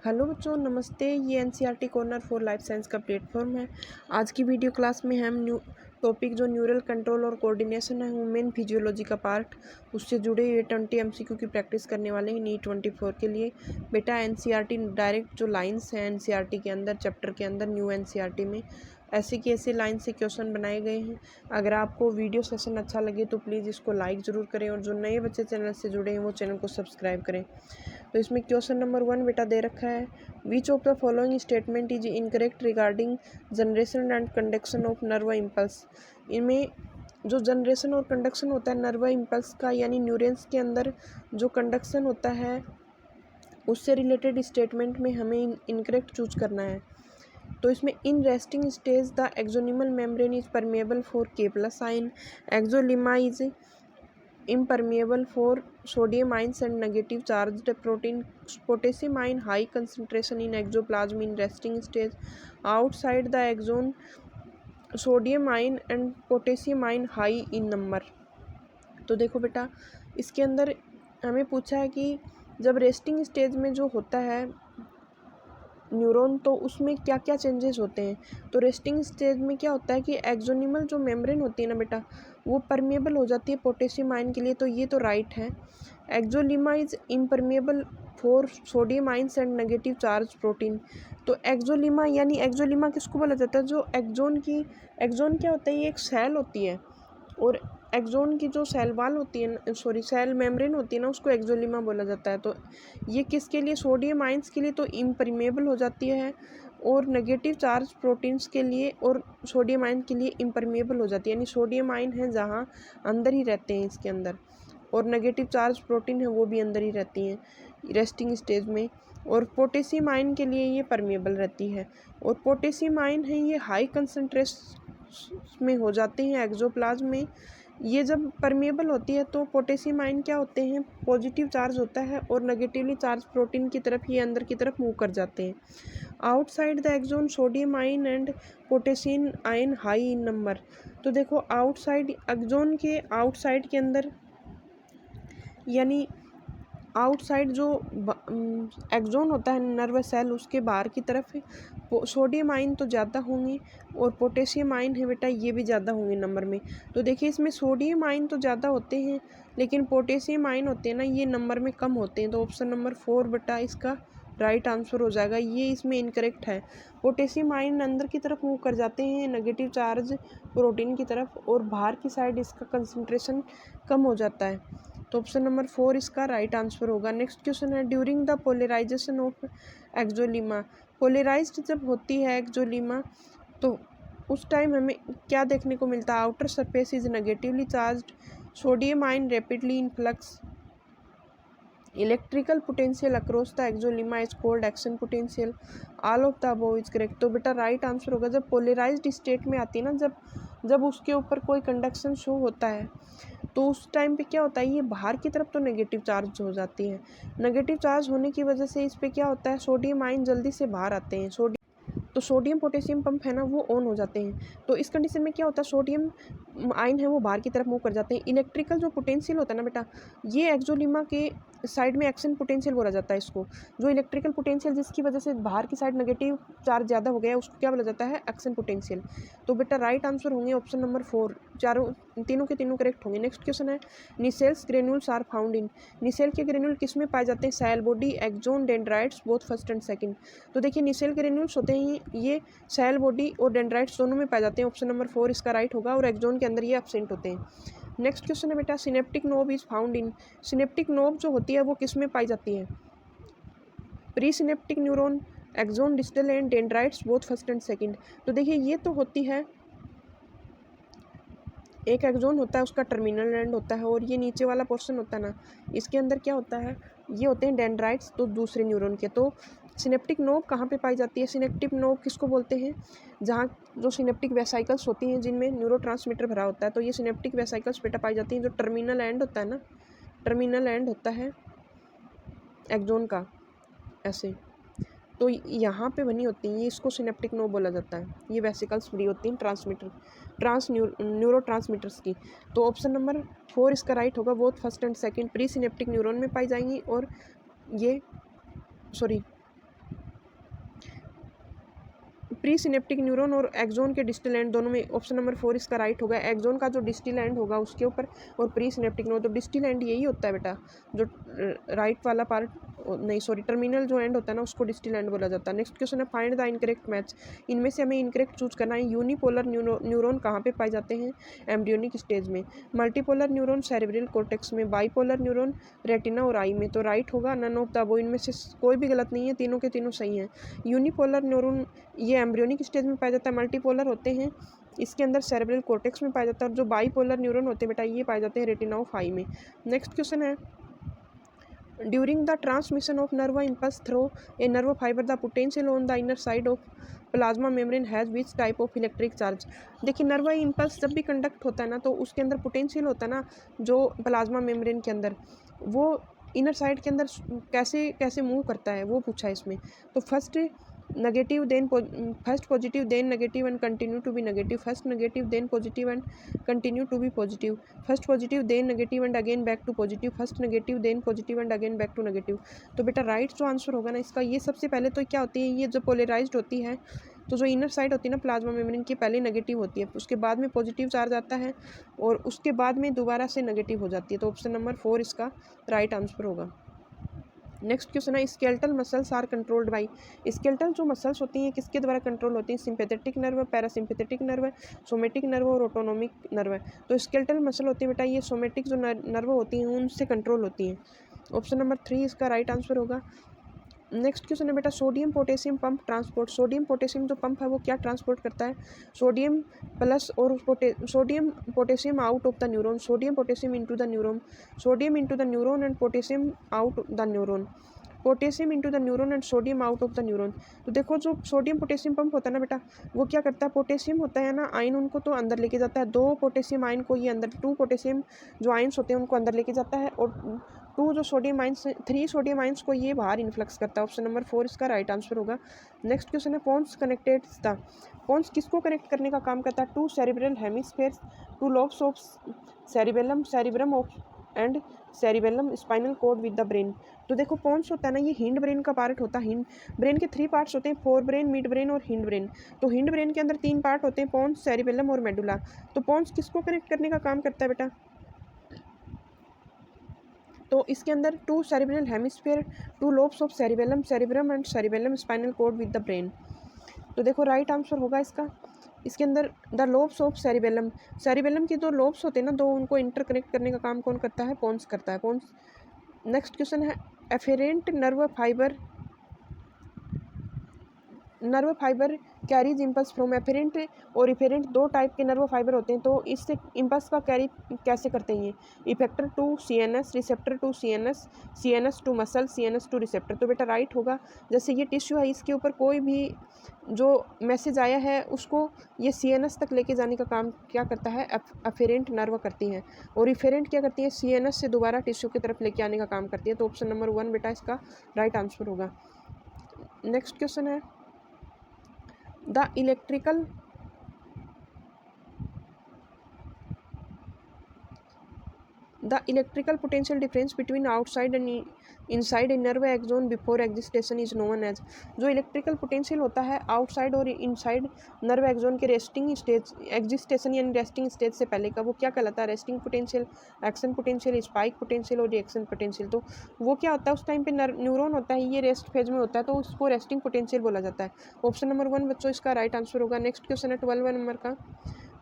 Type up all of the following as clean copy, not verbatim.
Hello बच्चों, नमस्ते। ये NCERT corner for life science का प्लेटफॉर्म है। आज की वीडियो क्लास में हम टॉपिक जो न्यूरल कंट्रोल और कोऑर्डिनेशन है, ह्यूमन फिजियोलॉजी का पार्ट, उससे जुड़े हुए 20 एमसीक्यू की प्रैक्टिस करने वाले हैं नीट 24 के लिए। बेटा एनसीईआरटी डायरेक्ट जो लाइंस हैं एनसीईआरटी के अंदर, चैप्टर के अंदर, न्यू एनसीईआरटी में ऐसे की ऐसे लाइन से क्वेश्चन बनाए गए हैं। अगर आपको वीडियो सेशन अच्छा लगे तो प्लीज़ इसको लाइक ज़रूर करें, और जो नए बच्चे चैनल से जुड़े हैं वो चैनल को सब्सक्राइब करें। तो इसमें क्वेश्चन नंबर 1 बेटा दे रखा है, which of the following statement is incorrect regarding generation and conduction of nerve impulse. इनमें जो जनरेशन और कंडक्शन होता है नर्व इम्पल्स का, यानी न्यूरॉन्स के अंदर जो कंडक्शन होता है उससे रिलेटेड स्टेटमेंट में हमें इनकरेक्ट चूज करना है। तो इसमें in resting stage the axonal membrane is permeable for K plus ion, axolemma is impermeable for sodium ions and negative charged protein, potassium ion high concentration in exoplasm in resting stage, outside the axon sodium ion and potassium ion high in number। तो देखो बेटा, इसके अंदर हमें पूछा है कि जब रेस्टिंग स्टेज में जो होता है न्यूरॉन, तो उसमें क्या क्या चेंजेस होते हैं। तो रेस्टिंग स्टेज में क्या होता है कि एक्सोनिमल जो मेम्ब्रेन होती है ना बेटा, वो परमेबल हो जाती है पोटेशियम आयन के लिए, तो ये तो राइट है। Axolemma is impermeable for sodium ions and negative charge protein. तो एक्सोलिमा यानी एक्सोलिमा किसको बोला जाता है, जो एक्सोन क्या होता है, ये एक सेल होती है, और एक्सोन की जो सेल वाल होती है, सेल मेम्ब्रेन होती है ना, उसको एक्सोलिमा बोला जाता है। तो ये किसके लिए, सोडियम आयंस के लिए तो इम्परमेबल हो जाती है, और नेगेटिव चार्ज प्रोटीन्स के लिए और सोडियम आयन के लिए इम्परमेबल हो जाती है। यानी सोडियम आयन है जहाँ अंदर ही रहते हैं इसके अंदर, और नेगेटिव चार्ज प्रोटीन है वो भी अंदर ही रहती हैं रेस्टिंग स्टेज में। और पोटेशियम आयन के लिए ये परमेबल रहती है, और पोटेशियम आयन है ये हाई कंसनट्रेशन में हो जाते हैं एक्सोप्लाज्म में। ये जब परमेबल होती है तो पोटेशियम आयन क्या होते हैं, पॉजिटिव चार्ज होता है, और नेगेटिवली चार्ज प्रोटीन की तरफ ये अंदर की तरफ मूव कर जाते हैं। Outside the axon sodium ion and potassium ion high in number. तो देखो आउटसाइड एक्सोन के आउटसाइड के अंदर, यानी आउटसाइड जो एक्सोन होता है नर्व सेल, उसके बाहर की तरफ सोडियम आयन तो ज़्यादा होंगे, और पोटेशियम आयन है बेटा ये भी ज़्यादा होंगे नंबर में। तो देखिए इसमें सोडियम आयन तो ज़्यादा होते हैं, लेकिन पोटेशियम आयन होते हैं ना, ये नंबर में कम होते हैं। तो ऑप्शन नंबर 4 बेटा इसका राइट आंसर हो जाएगा। ये इसमें इनकरेक्ट है। पोटेशियम आयन अंदर की तरफ मूव कर जाते हैं नेगेटिव चार्ज प्रोटीन की तरफ, और बाहर की साइड इसका कंसंट्रेशन कम हो जाता है। तो ऑप्शन नंबर 4 इसका राइट आंसर होगा। नेक्स्ट क्वेश्चन है, during the polarization of axolemma. Polarized जब होती है एक्सोलिमा, तो उस टाइम हमें क्या देखने को मिलता है, outer surface is negatively charged, sodium ion rapidly influx, electrical potential across the axolemma is called action potential, all of the above is correct. तो बेटा राइट आंसर होगा, जब पोलराइज्ड स्टेट में आती है ना, जब उसके ऊपर कोई कंडक्शन शो होता है, तो उस टाइम पे क्या होता है, ये बाहर की तरफ तो नेगेटिव चार्ज हो जाती है। नेगेटिव चार्ज होने की वजह से इस पे क्या होता है, सोडियम आयन जल्दी से बाहर आते हैं। तो सोडियम पोटेशियम पंप है ना, वो ऑन हो जाते हैं। तो इस कंडीशन में क्या होता है, सोडियम आयन है वो बाहर की तरफ मूव कर जाते हैं। इलेक्ट्रिकल जो पोटेंशियल होता है ना बेटा, ये एक्सोलिमा के साइड में एक्शन पोटेंशियल बोला जाता है इसको। जो इलेक्ट्रिकल पोटेंशियल जिसकी वजह से बाहर की साइड नेगेटिव चार्ज ज़्यादा हो गया, उसको क्या बोला जाता है, एक्शन पोटेंशियल। तो बेटा राइट आंसर होंगे ऑप्शन नंबर 4, तीनों के तीनों करेक्ट होंगे। नेक्स्ट क्वेश्चन है, Nissl's granules are found in. Nissl के ग्रेन्यूल किस में पाए जाते हैं, cell body, axon, dendrites, both first and second. तो देखिए निसेल ग्रेन्यूल्स होते हैं ये सेल बॉडी और डेंड्राइट्स दोनों में पाए जाते हैं। ऑप्शन नंबर 4 इसका राइट होगा, और एक्सोन के अंदर ये एब्सेंट होते हैं। नेक्स्ट क्वेश्चन है बेटा, synaptic knob is found in. Synaptic knob जो होती है वो किस में पाई जाती है, pre synaptic neuron, axon, distal end dendrites, both first and second. तो देखिए ये तो होती है, एक एक्सोन होता है उसका टर्मिनल एंड होता है, और ये नीचे वाला पोर्शन होता है ना, इसके अंदर क्या होता है, ये होते हैं डेंड्राइट्स, तो दूसरे न्यूरॉन के। तो सिनेप्टिक नोब कहाँ पे पाई जाती है, सिनेप्टिक नोब किसको बोलते हैं, जहाँ जो सिनेप्टिक वेसाइकल्स होती हैं जिनमें न्यूरोट्रांसमीटर भरा होता है, तो ये सिनेप्टिक वेसाइकल्स बेटा पाई जाती हैं। जो टर्मिनल एंड होता है ना, टर्मिनल एंड होता है एक्सोन का ऐसे, तो यहाँ पे बनी होती हैं, ये इसको सिनेप्टिक नोब बोला जाता है। ये वेसिकल्स फ्री होती हैं न्यूरो ट्रांसमीटर्स की। तो ऑप्शन नंबर 4 इसका राइट होगा, both first and second pre synaptic neuron में पाई जाएंगी, और ये प्री सिनेप्टिक न्यूरॉन और एक्सोन के डिस्टल एंड दोनों में ऑप्शन नंबर 4 इसका राइट होगा। एक्सोन का जो डिस्टल एंड होगा उसके ऊपर और प्री सिनेप्टिक न्यूरॉन, तो डिस्टल एंड यही होता है बेटा, जो राइट वाला पार्ट नहीं सॉरी टर्मिनल जो एंड होता है ना उसको डिस्टल एंड बोला जाता है। नेक्स्ट क्वेश्चन है फाइंड द इनकरेक्ट मैच। इनमें से हमें इनकरेक्ट चूज करना है। यूनिपोलर न्यूरॉन कहाँ पे पाए जाते हैं? एम्ब्रियोनिक स्टेज में। मल्टीपोलर न्यूरॉन सेरेब्रल कॉर्टेक्स में। बाइपोलर न्यूरॉन रेटिना और आई में। तो राइट होगा नन ऑफ द अबव, इनमें से कोई भी गलत नहीं है, तीनों के तीनों सही हैं। यूनिपोलर न्यूरॉन ये एम्ब्रियोनिक स्टेज में पाया जाता है। मल्टीपोलर होते हैं इसके अंदर सेरेब्रल कॉर्टेक्स में पाया जाता है, और जो बाइपोलर न्यूरॉन होते हैं बेटा ये पाए जाते हैं रेटिना ऑफ आई में। नेक्स्ट क्वेश्चन है during the transmission of nerve impulse through a nerve fibre the potential on the inner side of plasma membrane has which type of electric charge. देखिए नर्व इम्पल्स जब भी conduct होता है ना तो उसके अंदर पोटेंशियल होता है ना जो प्लाज्मा मेम्ब्रेन के अंदर, वो इनर साइड के अंदर कैसे कैसे मूव करता है वो पूछा है इसमें। तो first positive then negative and continue to be negative, first negative then positive and continue to be positive, first positive then negative and again back to positive, first negative then positive and again back to negative. तो बेटा right जो answer होगा ना इसका, ये सबसे पहले तो क्या होती है, ये जो पोलराइज्ड होती है तो जो इनर साइड होती है ना प्लाज्मा मेम्ब्रेन की पहले नेगेटिव होती है, उसके बाद में पॉजिटिव चार्ज आता है और उसके बाद में दोबारा से नेगेटिव हो जाती है। तो ऑप्शन नंबर 4 इसका राइट आंसर होगा। नेक्स्ट क्वेश्चन है skeletal muscles are controlled by. Skeletal जो मसल्स होती हैं किसके द्वारा कंट्रोल होती हैं? Sympathetic nerve, parasympathetic nerve, somatic nerve और ऑटोनोमिक नर्व। तो स्केलेटल मसल होती है बेटा ये सोमेटिक जो नर्व होती हैं उनसे कंट्रोल होती हैं। ऑप्शन नंबर 3 इसका राइट आंसर होगा। नेक्स्ट क्वेश्चन है बेटा sodium potassium pump transport. Sodium potassium जो पंप है वो क्या ट्रांसपोर्ट करता है? सोडियम प्लस और sodium potassium out of the neuron, sodium potassium into the neuron, sodium into the neuron and potassium out the neuron, potassium into the neuron and sodium out of the neuron. तो देखो जो sodium potassium pump होता है ना बेटा वो क्या करता है, पोटेशियम होता है ना आयन उनको तो अंदर लेके जाता है, 2 पोटेशियम आयन को ये अंदर, 2 पोटेशियम जो आयन्स होते हैं उनको अंदर लेके जाता है और 2 जो सोडियम आयन्स 3 सोडियम आयन्स को ये बाहर इन्फ्लक्स करता है। ऑप्शन नंबर 4 इसका राइट आंसर होगा। नेक्स्ट क्वेश्चन है पोन्स कनेक्टेड्स द। पोन्स किसको कनेक्ट करने का काम करता है? 2 cerebral hemispheres, 2 lobes of cerebellum, cerebrum of and cerebellum spinal cord with the brain. तो देखो पोन्स होता है ना ये हिंड ब्रेन का पार्ट होता है। हिंड ब्रेन के 3 पार्ट्स होते हैं, फोर ब्रेन, मिड ब्रेन और हिंड ब्रेन। तो हिंड ब्रेन के अंदर 3 पार्ट होते हैं, पोन्स, सेरिबेलम और मेडुला। तो पोन्स किसको कनेक्ट करने का काम करता है बेटा? तो इसके अंदर 2 cerebral hemisphere, 2 lobes of cerebellum, cerebrum and cerebellum spinal cord with the brain. तो देखो राइट आंसर होगा इसका। इसके अंदर the lobes of cerebellum, cerebellum के 2 लोब्स होते हैं ना 2, उनको इंटरकनेक्ट करने का काम कौन करता है? पोन्स करता है, पोन्स। नेक्स्ट क्वेश्चन है efferent nerve fibre carries impulse from. Efferent और इफेरेंट 2 टाइप के नर्व फाइबर होते हैं, तो इससे इम्पल्स का कैरी कैसे करते हैं? Effector to CNS, receptor to CNS, CNS to muscle, CNS to receptor. तो बेटा राइट होगा। जैसे ये टिश्यू है इसके ऊपर कोई भी जो मैसेज आया है उसको ये सीएनएस तक लेके जाने का काम क्या करता है? एफेरेंट नर्व करती हैं, और इफेरेंट क्या करती है? सीएनएस से दोबारा टिश्यू की तरफ लेके आने का काम करती है। तो ऑप्शन नंबर 1 बेटा इसका राइट आंसर होगा। नेक्स्ट क्वेश्चन है the electrical potential difference between outside and inside a nerve axon before excitation is known as. जो इलेक्ट्रिकल पोटेंशियल होता है आउटसाइड और इनसाइड नर्व एक्सोन के रेस्टिंग स्टेज, एग्जिस्टेशन यानी रेस्टिंग स्टेज से पहले का, वो क्या कहलाता है? Resting potential, action potential, spike potential और रिएक्शन पोटेंशियल। तो वो क्या होता है उस टाइम पे न्यूरॉन होता है ये रेस्ट फेज में होता है, तो उसको रेस्टिंग पोटेंशियल बोला जाता है। ऑप्शन नंबर 1 बच्चों इसका राइट आंसर होगा। नेक्स्ट क्वेश्चन है 12 नंबर का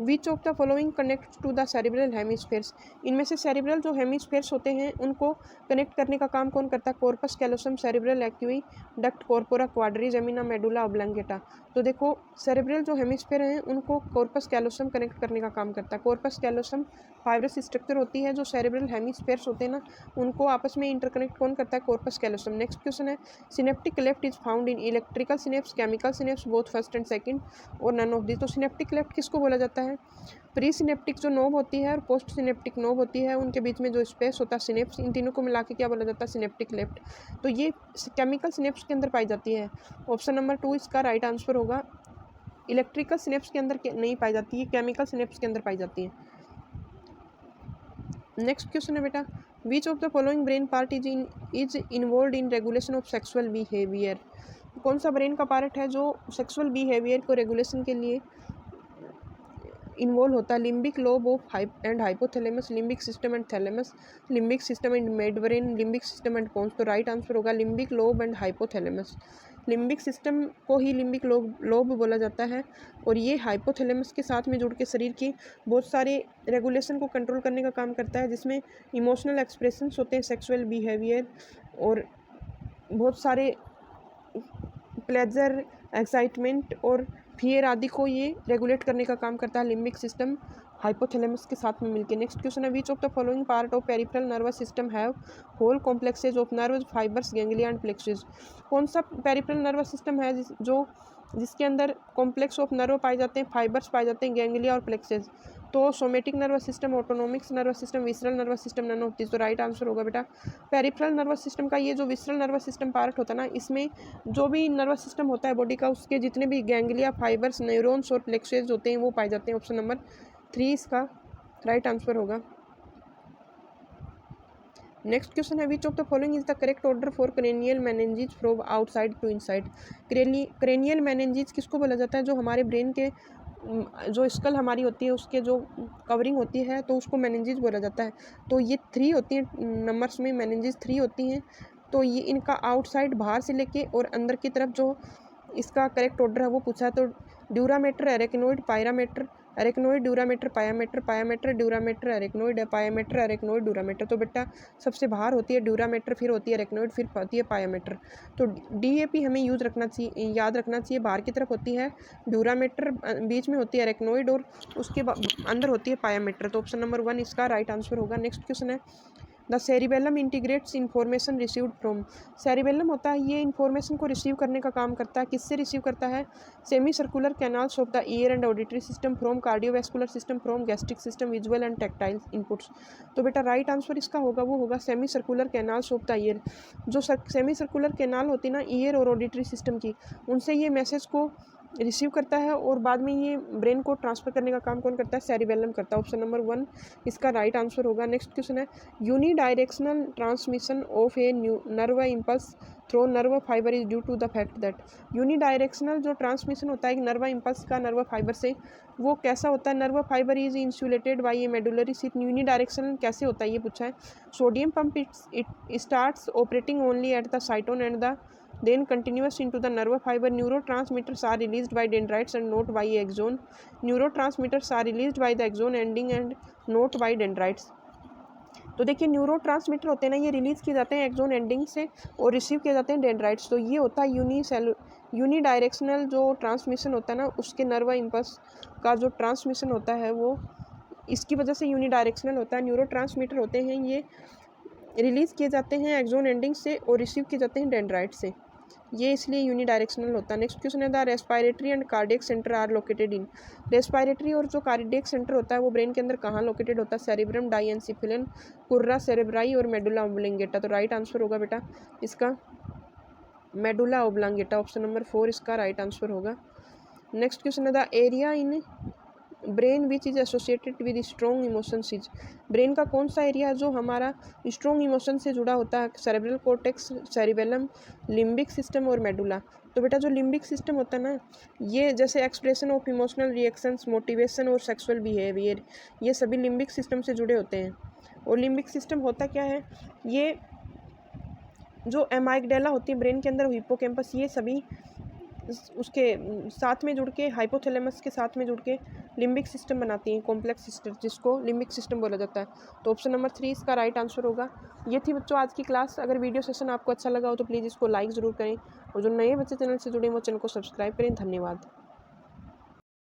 which of the following connect to the cerebral hemispheres. इनमें से सेरिब्रल जो हेमिस्फेयर्स होते हैं उनको कनेक्ट करने का काम कौन करता है? Corpus callosum, cerebral equi duct, corpora quadrigemina, medulla oblongata. तो देखो सेरिब्रल जो हेमिस्फेयर हैं उनको कॉर्पस कैलोसम कनेक्ट करने का काम करता है। कॉर्पस कैलोसम फाइब्रस स्ट्रक्चर होती है, जो सेरिब्रल हेमिस्फेयर्स होते हैं ना उनको आपस में इंटरकनेक्ट कौन करता है? Corpus callosum. नेक्स्ट क्वेश्चन है synaptic left is found in electrical synapse, chemical synapse, both first and second और नन ऑफ दिस। तो सिनेप्टिक लेफ्ट किसको बोला जाता है? प्री सिनेप्टिक जो नोब होती है और पोस्ट सिनेप्टिक नोब होती है उनके बीच में जो स्पेस होता है सिनेप्स, इन तीनों को मिला के क्या बोला जाता है? Synaptic left. तो ये केमिकल सिनेप्स के अंदर पाई जाती है। ऑप्शन नंबर 2 इसका राइट आंसर होगा। इलेक्ट्रिकल सिनेप्स के अंदर नहीं पाई जाती है, केमिकल सिनेप्स के अंदर पाई जाती है। नेक्स्ट क्वेश्चन है बेटा विच of the following brain part is involve in regulation of sexual behaviour. कौन सा ब्रेन का पार्ट है जो सेक्सुअल बिहेवियर को रेगुलेशन के लिए इन्वॉल्व होता है? Limbic lobe of and hypothalamus, limbic system and thalamus, limbic system and mid brain, limbic system and pons. तो राइट आंसर होगा limbic lobe and hypothalamus. Limbic system को ही लिम्बिक लोब बोला जाता है और ये हाइपोथैलेमस के साथ में जुड़ के शरीर की बहुत सारे रेगुलेशन को कंट्रोल करने का काम करता है, जिसमें इमोशनल एक्सप्रेशंस होते हैं, सेक्सुअल बिहेवियर और बहुत सारे प्लेजर, एक्साइटमेंट और फियर आदि को ये रेगुलेट करने का काम करता है लिम्बिक सिस्टम हाइपोथैलेमस के साथ में मिलकर। नेक्स्ट क्वेश्चन है, which of the following part of peripheral nervous system have whole complexes of nerves, fibers, ganglia and plexuses? कौन सा पेरिफेरल नर्वस सिस्टम है जिसके अंदर कॉम्प्लेक्स ऑफ नर्व पाए जाते हैं, फाइबर्स पाए जाते हैं, गैंग्लिया और प्लेक्सेस? तो somatic nervous system, autonomic nervous system, visceral nervous system, none of this. तो राइट आंसर होगा बेटा पेरिफेरल नर्वस सिस्टम का ये जो विसरल नर्वस सिस्टम पार्ट होता है ना, इसमें जो भी नर्वस सिस्टम होता है बॉडी का, उसके जितने भी गैंग्लिया, फाइबर्स, न्यूरॉन्स और प्लेक्सेस होते हैं वो पाए जाते हैं। ऑप्शन नंबर 3 इसका राइट आंसर होगा। नेक्स्ट क्वेश्चन है, which of the following is the correct order for cranial meninges from outside to inside? Cranial meninges किसको बोला जाता है? जो हमारे ब्रेन के जो स्कल हमारी होती है उसके जो कवरिंग होती है तो उसको मेनिंजेस बोला जाता है। तो ये 3 होती हैं नंबर्स में, मेनिंजेस 3 होती हैं। तो ये इनका आउटसाइड बाहर से लेके और अंदर की तरफ जो इसका करेक्ट ऑर्डर है वो पूछा है। तो dura mater, arachnoid, pia mater, arachnoid, dura mater, pia mater, pia mater, dura mater, arachnoid, pia mater, arachnoid, dura mater. तो बेटा सबसे बाहर होती है ड्यूरामेटर, फिर होती है एरेक्नोइड, फिर होती है पायामेटर। तो DAP हमें याद रखना चाहिए। बाहर की तरफ होती है ड्यूरामेटर, बीच में होती है एरेक्नोइड और उसके अंदर होती है पायामेटर। तो ऑप्शन नंबर 1 इसका राइट आंसर होगा। नेक्स्ट क्वेश्चन है, the cerebellum integrates information received from? Cerebellum होता है ये इन्फॉर्मेशन को रिसीव करने का काम करता है। किससे रिसीव करता है? Semi circular canals of the year and auditory system, from cardiovascular system, from gastric system, visual and tactile inputs. तो बेटा राइट आंसर इसका होगा वो होगा semi circular canals of the year. जो सेमी सर्कुलर कैनाल होती है ना ईयर और ऑडिटरी सिस्टम की, उनसे ये मैसेज को रिसीव करता है और बाद में ये ब्रेन को ट्रांसफर करने का काम कौन करता है? सेरिबेलम करता है। ऑप्शन नंबर 1 इसका राइट आंसर होगा। नेक्स्ट क्वेश्चन है, unidirectional transmission of a nerve impulse through nerve fiber is due to the fact that? Unidirectional जो ट्रांसमिशन होता है एक नर्व इम्पल्स का नर्व फाइबर से, वो कैसा होता है? Nerve fiber is insulated by a medullary sheath. Unidirectional कैसे होता है ये पूछा है। Sodium pump it starts operating only at the cyton and the then continuous into the nerve fiber. Neurotransmitters are released by dendrites and not by axon. Neurotransmitters are released by the axon ending and not by dendrites. तो देखिए neurotransmitter होते हैं ना, ये release किए जाते हैं axon ending से और रिसीव किए जाते हैं डेंड्राइट्स। तो ये होता है यूनिडायरेक्शनल जो ट्रांसमिशन होता है ना, उसके नर्व इम्पल्स का जो ट्रांसमिशन होता है वो इसकी वजह से यूनिडायरेक्शनल होता है। न्यूरोट्रांसमीटर होते हैं ये रिलीज़ किए जाते हैं एक्सोन एंडिंग से और रिसीव किए जाते हैं डेंड्राइट से, ये इसलिए यूनिडायरेक्शनल होता है। नेक्स्ट क्वेश्चन है, the respiratory and cardiac center are located in? Respiratory और जो कार्डियक सेंटर होता है वो ब्रेन के अंदर कहाँ लोकेटेड होता है? सेरिब्रम, डाइएन्सिफिलन, कुर्रा सेरेब्राई और मेडुला ओब्लांगेटा। तो राइट आंसर होगा बेटा इसका मेडुला ओब्लांगेटा। ऑप्शन नंबर 4 इसका राइट आंसर होगा। नेक्स्ट क्वेश्चन है, the area in brain which is associated with strong emotions is? Brain का कौन सा एरिया जो हमारा स्ट्रॉन्ग इमोशन से जुड़ा होता है? Cerebral cortex, cerebellum, limbic system और मेडुला। तो बेटा जो लिम्बिक सिस्टम होता है ना, ये जैसे expression of emotional reactions, motivation और सेक्सुअल बिहेवियर, ये सभी लिम्बिक सिस्टम से जुड़े होते हैं। और लिम्बिक सिस्टम होता क्या है? ये जो एमाइगडाला होती है ब्रेन के अंदर, हिप्पोकैम्पस, ये सभी उसके साथ में जुड़ के हाइपोथैलेमस के साथ में जुड़ के लिम्बिक सिस्टम बनाती हैं, कॉम्प्लेक्स सिस्टम, जिसको लिम्बिक सिस्टम बोला जाता है। तो ऑप्शन नंबर 3 इसका राइट आंसर होगा। ये थी बच्चों आज की क्लास। अगर वीडियो सेशन आपको अच्छा लगा हो तो प्लीज़ इसको लाइक ज़रूर करें और जो नए बच्चे चैनल से जुड़े हैं वो चैनल को सब्सक्राइब करें। धन्यवाद।